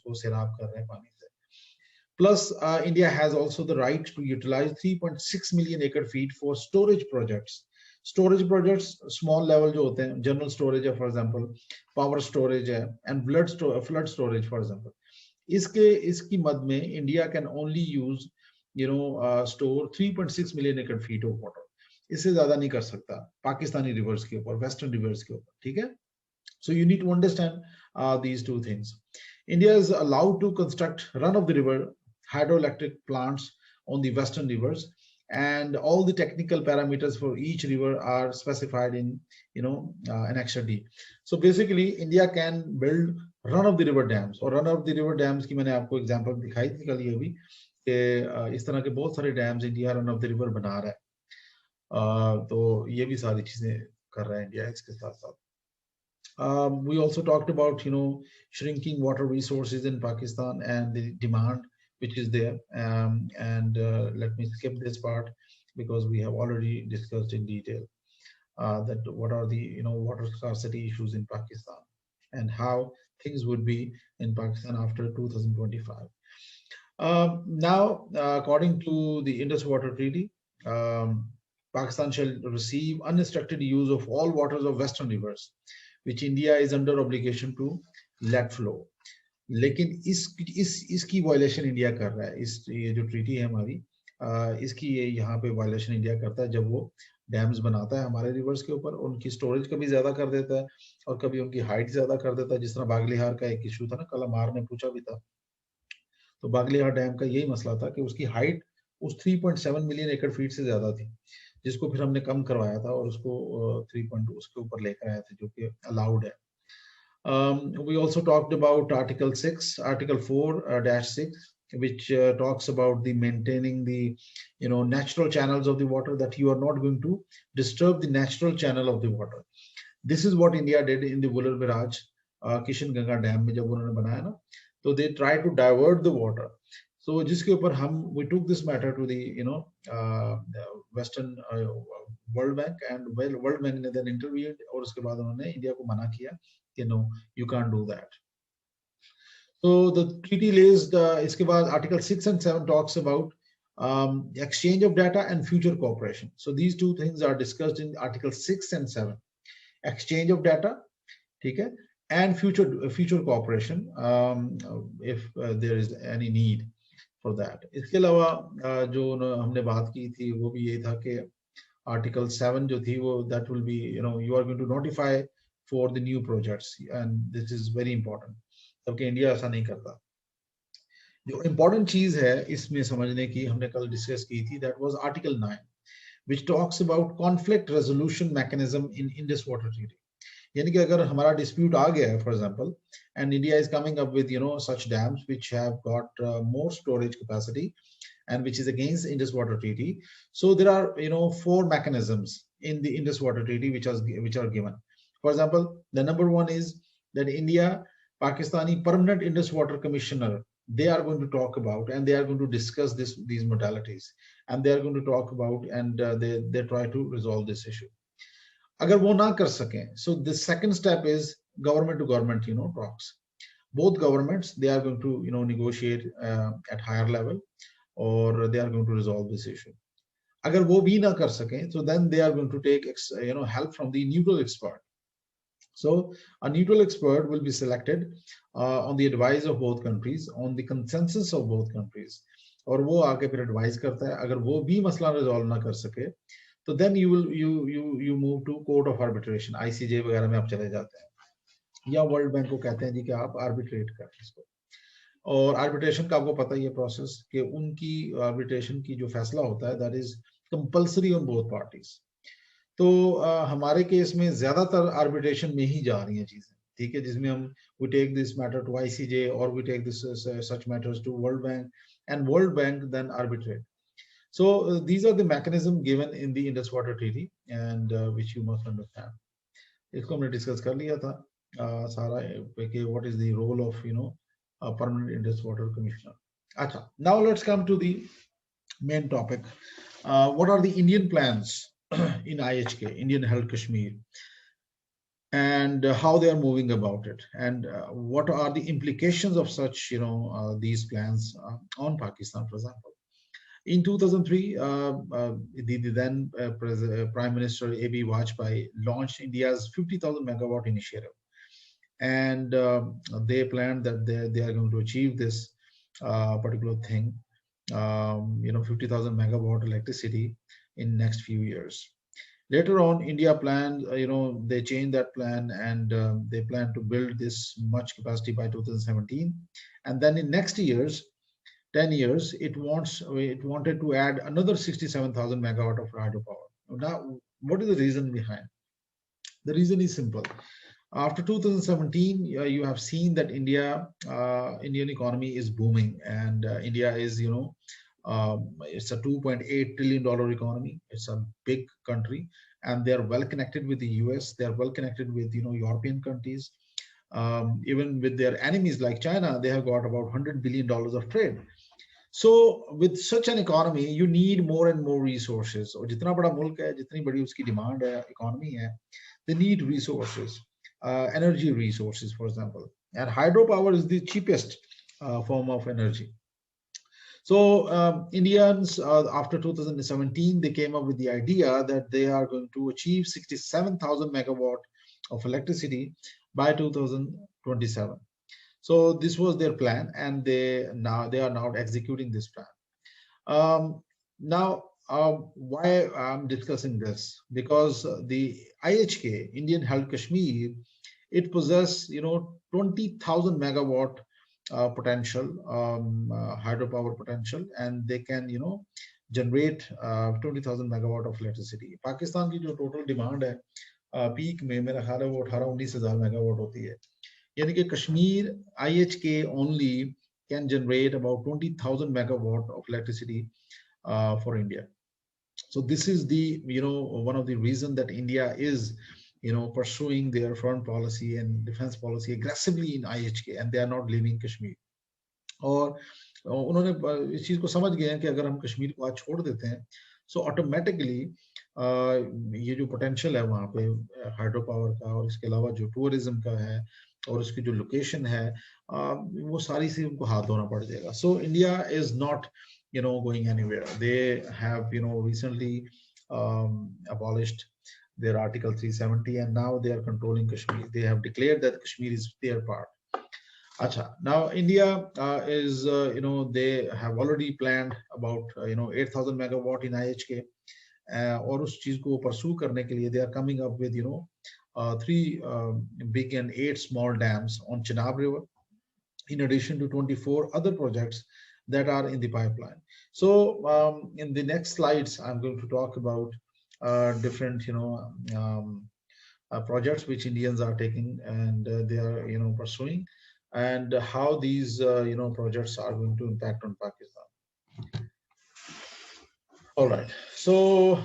उसको सैराब कर रहे हैं पानी से। Plus, India has also the right to utilize 3.6 million acre feet for storage projects. Storage projects, small level जो होते हैं, general storage है, for example, power storage है, and flood storage, for example. इसकी मद में India can only use, store 3.6 million acre feet of water. इससे ज्यादा नहीं कर सकता पाकिस्तानी रिवर्स के ऊपर, वेस्टर्न रिवर्स के ऊपर, ठीक है? So you need to understand these two things. India is allowed to construct run-of-the-river hydroelectric plants on the western rivers, and all the technical parameters for each river are specified in Annexure D. So basically, India can build run-of-the-river dams. और run-of-the-river dams की मैंने आपको example दिखाई थी कल ये भी कि इस तरह के बहुत सारे dams इंडिया run-of-the-river बना रहा है, तो ये भी सारी चीजें कर रहा है इंडिया इसके साथ साथ. We also talked about shrinking water resources in Pakistan and the demand which is there, and let me skip this part because we have already discussed in detail that what are the water scarcity issues in Pakistan and how things would be in Pakistan after 2025. Now, according to the Indus Water Treaty, Pakistan shall receive unrestricted use of all waters of western rivers, which India is under obligation to let flow. लेकिन इसकी violation India कर रहा है. ये जो treaty है हमारी, इसकी ये यहाँ पे वायलेशन इंडिया करता है जब वो डैम्स बनाता है हमारे रिवर्स के ऊपर, उनकी स्टोरेज कभी ज्यादा कर देता है और कभी उनकी हाइट ज्यादा कर देता है. जिस तरह बागलीहार का एक इशू था ना, कल अमार ने पूछा भी था, तो बागलीहार डैम का यही मसला था कि उसकी हाइट उस 3.7 मिलियन एकड़ फीट से ज्यादा थी, जिसको फिर हमने कम करवाया था और उसको 3.2 उसके ऊपर लेकर आए थे, जो कि अलाउड है. We also talked about Article 4-6, which talks about the maintaining the natural channels of the water, that you are not going to disturb the natural channel of the water. This is what India did in the Vular Barrage, Kishan Ganga Dam में जब उन्होंने बनाया ना, तो they tried to divert the water. So जिसके ऊपर we took this matter to the Western World Bank, and World Bank ने then intervened और उसके बाद उन्होंने इंडिया को मना किया कि no, you can't do that. So the treaty lays इसके बाद Article 6 and 7 talks about exchange of data and future cooperation. So these two things are discussed in Article 6 and 7. Exchange of data, ठीक है, and future cooperation if there is any need for that. इसके अलावा जो हमने बात की थी वो भी ये था कि Article 7 जो थी वो that will be you are going to notify for the new projects, and this is very important, जबकि इंडिया ऐसा नहीं करता. जो important चीज है इसमें समझने की हमने कल डिस्कस की थी, that was Article 9, which talks about conflict resolution mechanism in Indus Water Treaty. यानी कि अगर हमारा डिस्प्यूट आ गया है, for example, and India is coming up with such dams which have got more storage capacity and which is against Indus Water Treaty, so there are 4 mechanisms in the Indus Water Treaty which are given. For example, the number one is that India Pakistani Permanent Indus Water Commissioner, they are going to talk about and they are going to discuss these modalities, and they are going to talk about and they try to resolve this issue. अगर वो ना कर सकें, so the second step is government to government talks. Both governments, they are going to negotiate at higher level, or they are going to resolve this issue. अगर वो भी ना कर सकें, so then they are going to take help from the neutral expert. So a neutral expert will be selected on the advice of both countries, on the consensus of both countries, और वो आके फिर advise करता है. अगर वो भी मसला resolve ना कर सके, तो then you move to court of arbitration, ICJ वगैरह में आप चले जाते हैं, या वर्ल्ड बैंक को कहते हैं जी कि आप आर्बिट्रेट करें इसको. और आर्बिट्रेशन का आपको पता ही है प्रोसेस, कि उनकी आर्बिट्रेशन की जो फैसला होता है that is compulsory on both parties. तो हमारे केस में ज्यादातर आर्बिट्रेशन में ही जा रही हैं चीजें, ठीक है, जिसमें हम we take this matter to ICJ or we take this such matters to World Bank, and World Bank then arbitrate. So these are the mechanism given in the Indus Water Treaty, and which you must understand. इसको हमने discuss कर लिया था सारा कि what is the role of a permanent Indus Water Commissioner. अच्छा, now let's come to the main topic. What are the Indian plans in IHK, Indian Held Kashmir? and how they are moving about it, and what are the implications of such, these plans on Pakistan, for example. In 2003, the then Prime Minister A.B. Vajpayee launched India's 50,000 megawatt initiative, and they planned that they are going to achieve this particular thing, 50,000 megawatt electricity in next few years. Later on, India planned, they changed that plan, and they plan to build this much capacity by 2017. And then in next years, 10 years, it wanted to add another 67,000 megawatt of hydropower. Now, what is the reason behind? The reason is simple. After 2017, you have seen that Indian economy is booming, and India is, it's a $2.8 trillion economy. It's a big country, and they are well connected with the US. They are well connected with, European countries. Even with their enemies like China, they have got about $100 billion of trade. So with such an economy, you need more and more resources. और जितना बड़ा मुल्क है, जितनी बड़ी उसकी demand है, economy है, they need resources, energy resources, for example. And hydropower is the cheapest form of energy. So Indians, after 2017, they came up with the idea that they are going to achieve 67,000 megawatt of electricity by 2027. So this was their plan, and they are now executing this plan. Now, why I'm discussing this? Because the IHK, Indian Held Kashmir, it possesses 20,000 megawatt potential, hydropower potential, and they can generate 20,000 megawatt of electricity. Pakistan की जो total demand है peak में मेरा ख्याल है वो 18-19 megawatt होती है. यानी कि Kashmir IHK only can generate about 20,000 megawatt of electricity for India. So this is the one of the reasons that India is pursuing their foreign policy and defense policy aggressively in IHK, and they are not leaving Kashmir. और उन्होंने इस चीज को समझ गए हैं कि अगर हम कश्मीर को आज छोड़ देते हैं, सो ऑटोमेटिकली ये जो पोटेंशियल है वहाँ पे हाइड्रो पावर का, और इसके अलावा जो टूरिज्म का है और उसकी जो लोकेशन है, वो सारी से उनको हाथ धोना पड़ जाएगा. So India is not going anywhere. They have recently abolished their Article 370, and now they are controlling Kashmir. They have declared that Kashmir is their part. Acha. Now India is they have already planned about 8,000 megawatt in IHK, और उस चीज को pursue करने के लिए they are coming up with 3 big and 8 small dams on Chenab River, in addition to 24 other projects that are in the pipeline. So in the next slides, I'm going to talk about different projects which Indians are taking, and they are pursuing, and how these projects are going to impact on Pakistan. All right, so